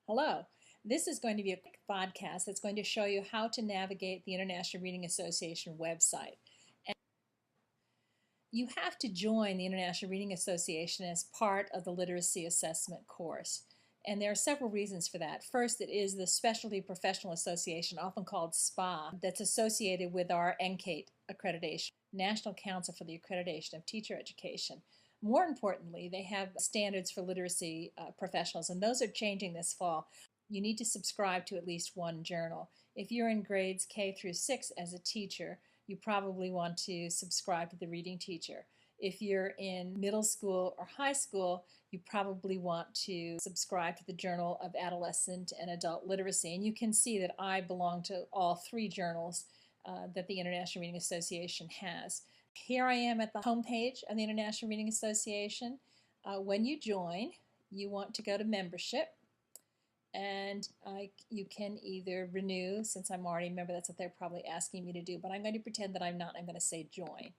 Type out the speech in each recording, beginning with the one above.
Hello. This is going to be a quick podcast that's going to show you how to navigate the International Reading Association website. And you have to join the International Reading Association as part of the literacy assessment course. And there are several reasons for that. First, it is the Specialty Professional Association, often called SPA, that's associated with our NCATE accreditation, National Council for the Accreditation of Teacher Education. More importantly, they have standards for literacy professionals, and those are changing this fall. You need to subscribe to at least one journal. If you're in grades K through 6 as a teacher, you probably want to subscribe to the reading teacher. If you're in middle school or high school, you probably want to subscribe to the Journal of Adolescent and Adult Literacy. And you can see that I belong to all three journals that the International Reading Association has. Here I am at the homepage of the International Reading Association. When you join, you want to go to membership, and you can either renew, since I'm already a member, that's what they're probably asking me to do, but I'm going to pretend that I'm not. I'm going to say join.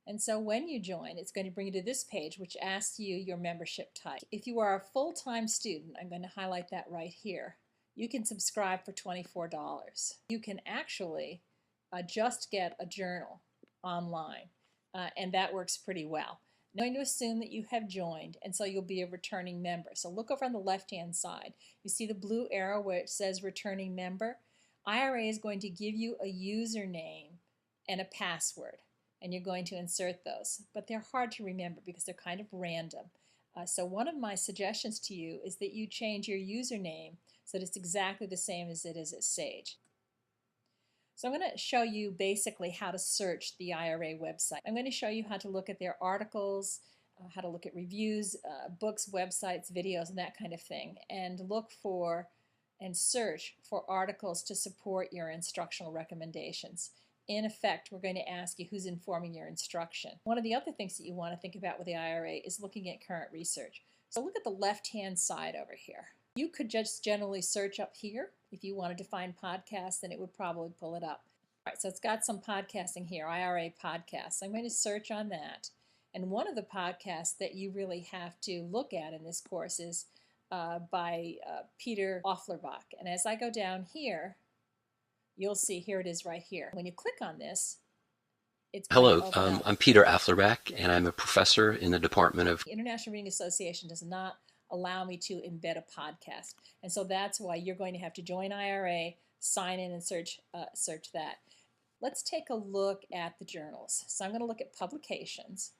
And so when you join, it's going to bring you to this page, which asks you your membership type. If you are a full-time student, I'm going to highlight that right here, you can subscribe for $24. You can actually just get a journal online, and that works pretty well. I'm going to assume that you have joined, and so you'll be a returning member. So look over on the left-hand side. You see the blue arrow where it says returning member? IRA is going to give you a username and a password, and you're going to insert those. But they're hard to remember because they're kind of random. So one of my suggestions to you is that you change your username so that it's exactly the same as it is at Sage. So I'm going to show you basically how to search the IRA website. I'm going to show you how to look at their articles, how to look at reviews, books, websites, videos, and that kind of thing, and look for and search for articles to support your instructional recommendations. In effect, we're going to ask you who's informing your instruction. One of the other things that you want to think about with the IRA is looking at current research. So look at the left-hand side over here. You could just generally search up here. If you wanted to find podcasts, then it would probably pull it up. All right, so it's got some podcasting here, IRA podcasts. I'm going to search on that. And one of the podcasts that you really have to look at in this course is by Peter Offlerbach. And as I go down here, you'll see here it is right here. When you click on this, it's going to open up. I'm Peter Afflerbach, and I'm a professor in the Department of... The International Reading Association does not allow me to embed a podcast. And so that's why you're going to have to join IRA, sign in, and search that. Let's take a look at the journals. So I'm going to look at publications.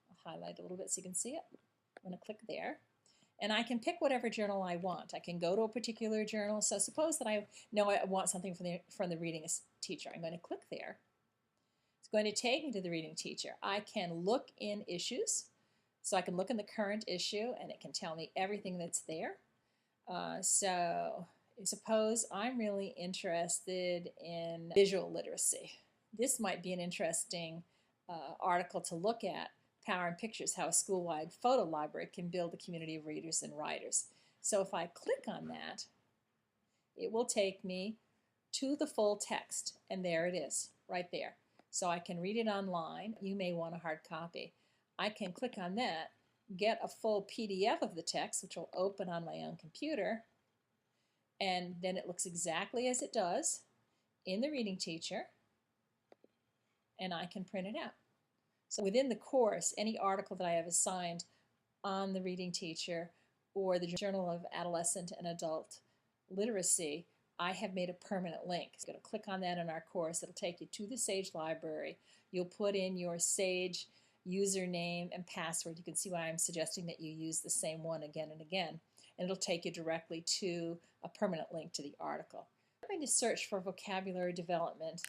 I'll highlight a little bit so you can see it. I'm going to click there. And I can pick whatever journal I want. I can go to a particular journal. So suppose that I know I want something from the reading teacher. I'm going to click there. It's going to take me to the reading teacher. I can look in issues. So I can look in the current issue, and it can tell me everything that's there. So suppose I'm really interested in visual literacy. This might be an interesting article to look at, Power in Pictures, how a school-wide photo library can build a community of readers and writers. So if I click on that, it will take me to the full text, and there it is, right there. So I can read it online. You may want a hard copy. I can click on that, get a full PDF of the text, which will open on my own computer, and then it looks exactly as it does in the reading teacher, and I can print it out. So within the course, any article that I have assigned on the reading teacher or the Journal of Adolescent and Adult Literacy, I have made a permanent link. So you're going to click on that in our course. It'll take you to the Sage library. You'll put in your Sage username and password. You can see why I'm suggesting that you use the same one again and again. And it'll take you directly to a permanent link to the article. I'm going to search for vocabulary development.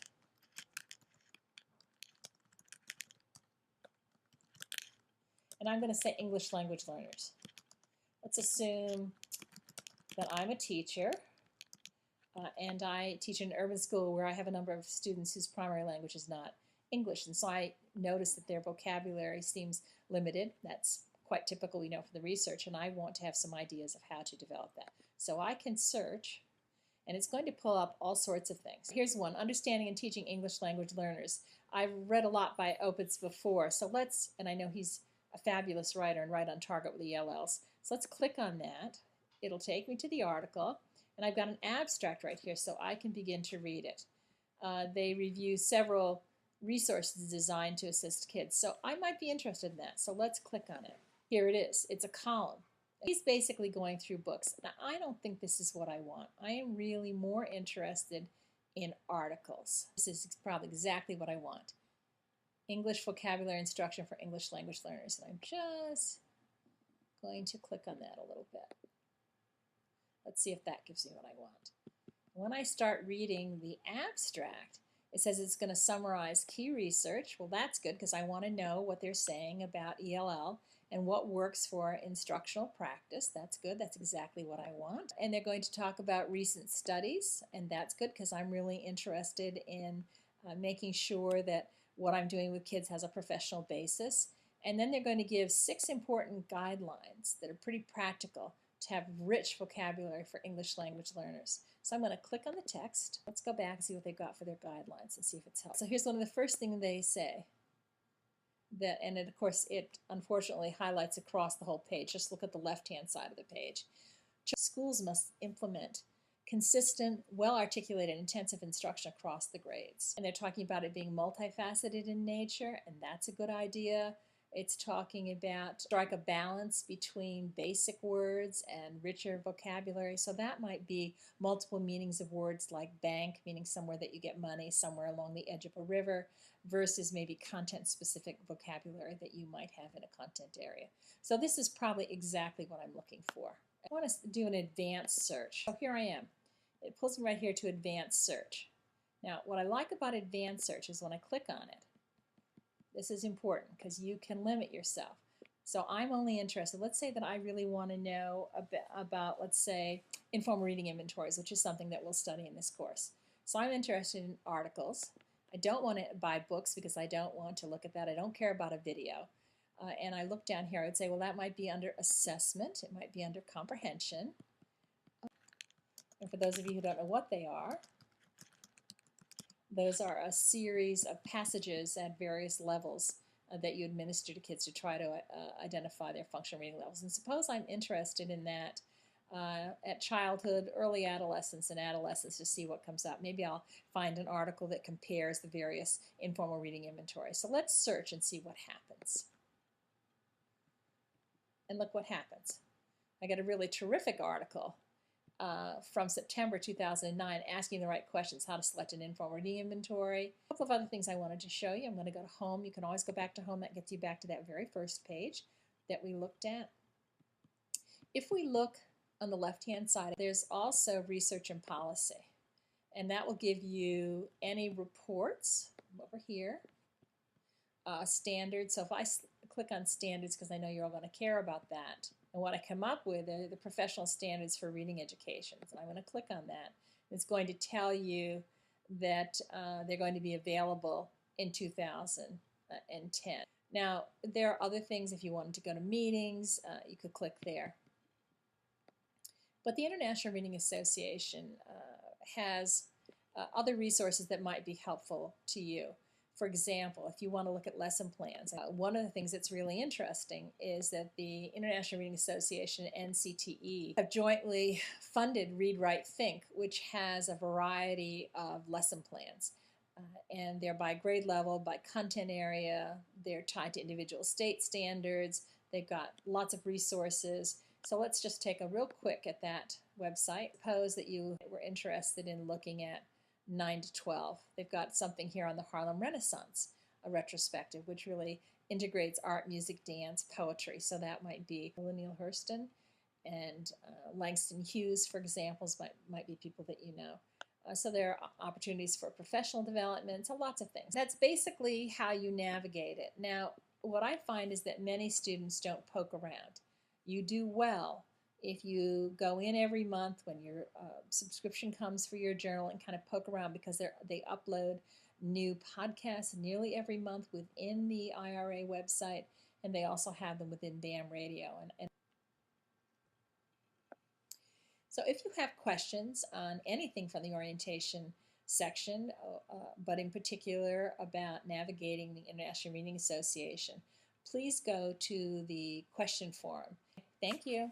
And I'm going to say English language learners. Let's assume that I'm a teacher and I teach in an urban school where I have a number of students whose primary language is not English. And so I notice that their vocabulary seems limited. That's quite typical, we know, for the research, and I want to have some ideas of how to develop that. So I can search, and it's going to pull up all sorts of things. Here's one, Understanding and Teaching English Language Learners. I've read a lot by Opitz before, so let's, and I know he's a fabulous writer and right on target with the ELLs. So let's click on that, it'll take me to the article, and I've got an abstract right here so I can begin to read it. They review several resources designed to assist kids, so I might be interested in that. So let's click on it. Here it is. It's a column. He's basically going through books. Now, I don't think this is what I want. I am really more interested in articles. This is probably exactly what I want. English vocabulary instruction for English language learners. And I'm just going to click on that a little bit. Let's see if that gives me what I want. When I start reading the abstract, it says it's going to summarize key research. Well, that's good because I want to know what they're saying about ELL and what works for instructional practice. That's good. That's exactly what I want. And they're going to talk about recent studies, and that's good because I'm really interested in making sure that what I'm doing with kids has a professional basis. And then they're going to give 6 important guidelines that are pretty practical to have rich vocabulary for English language learners. So I'm going to click on the text. Let's go back and see what they've got for their guidelines and see if it's helpful. So here's one of the first things they say. And of course, it unfortunately highlights across the whole page. Just look at the left-hand side of the page. Schools must implement consistent, well-articulated, intensive instruction across the grades. And they're talking about it being multifaceted in nature, and that's a good idea. It's talking about strike a balance between basic words and richer vocabulary. So that might be multiple meanings of words like bank, meaning somewhere that you get money, somewhere along the edge of a river, versus maybe content-specific vocabulary that you might have in a content area. So this is probably exactly what I'm looking for. I want to do an advanced search. So here I am. It pulls me right here to advanced search. Now, what I like about advanced search is when I click on it, this is important because you can limit yourself. So I'm only interested, let's say that I really want to know about, let's say, informal reading inventories, which is something that we'll study in this course. So I'm interested in articles. I don't want to buy books because I don't want to look at that. I don't care about a video. And I look down here, I would say, well, that might be under assessment. It might be under comprehension. And for those of you who don't know what they are, those are a series of passages at various levels that you administer to kids to try to identify their functional reading levels. And suppose I'm interested in that at childhood, early adolescence, and adolescence to see what comes up. Maybe I'll find an article that compares the various informal reading inventories. So let's search and see what happens. And look what happens. I get a really terrific article from September 2009 asking the right questions, how to select an informal reading inventory. A couple of other things I wanted to show you. I'm going to go to home. You can always go back to home. That gets you back to that very first page that we looked at. If we look on the left-hand side, there's also research and policy. And that will give you any reports over here, standards. So if I click on standards, because I know you're all going to care about that, and what I come up with are the professional standards for reading education. So I'm going to click on that. It's going to tell you that they're going to be available in 2010. Now, there are other things. If you wanted to go to meetings, you could click there. But the International Reading Association has other resources that might be helpful to you. For example, if you want to look at lesson plans, one of the things that's really interesting is that the International Reading Association and NCTE have jointly funded Read, Write, Think, which has a variety of lesson plans. And they're by grade level, by content area, they're tied to individual state standards, they've got lots of resources. So let's just take a real quick at that website. Suppose that you were interested in looking at 9 to 12. They've got something here on the Harlem Renaissance, a retrospective, which really integrates art, music, dance, poetry. So that might be Neil Hurston and Langston Hughes, for examples, might be people that you know. So there are opportunities for professional development, so lots of things. That's basically how you navigate it. Now, what I find is that many students don't poke around. You do well if you go in every month when your subscription comes for your journal and kind of poke around, because they upload new podcasts nearly every month within the IRA website, and they also have them within BAM Radio. So if you have questions on anything from the orientation section, but in particular about navigating the International Reading Association, please go to the question forum. Thank you.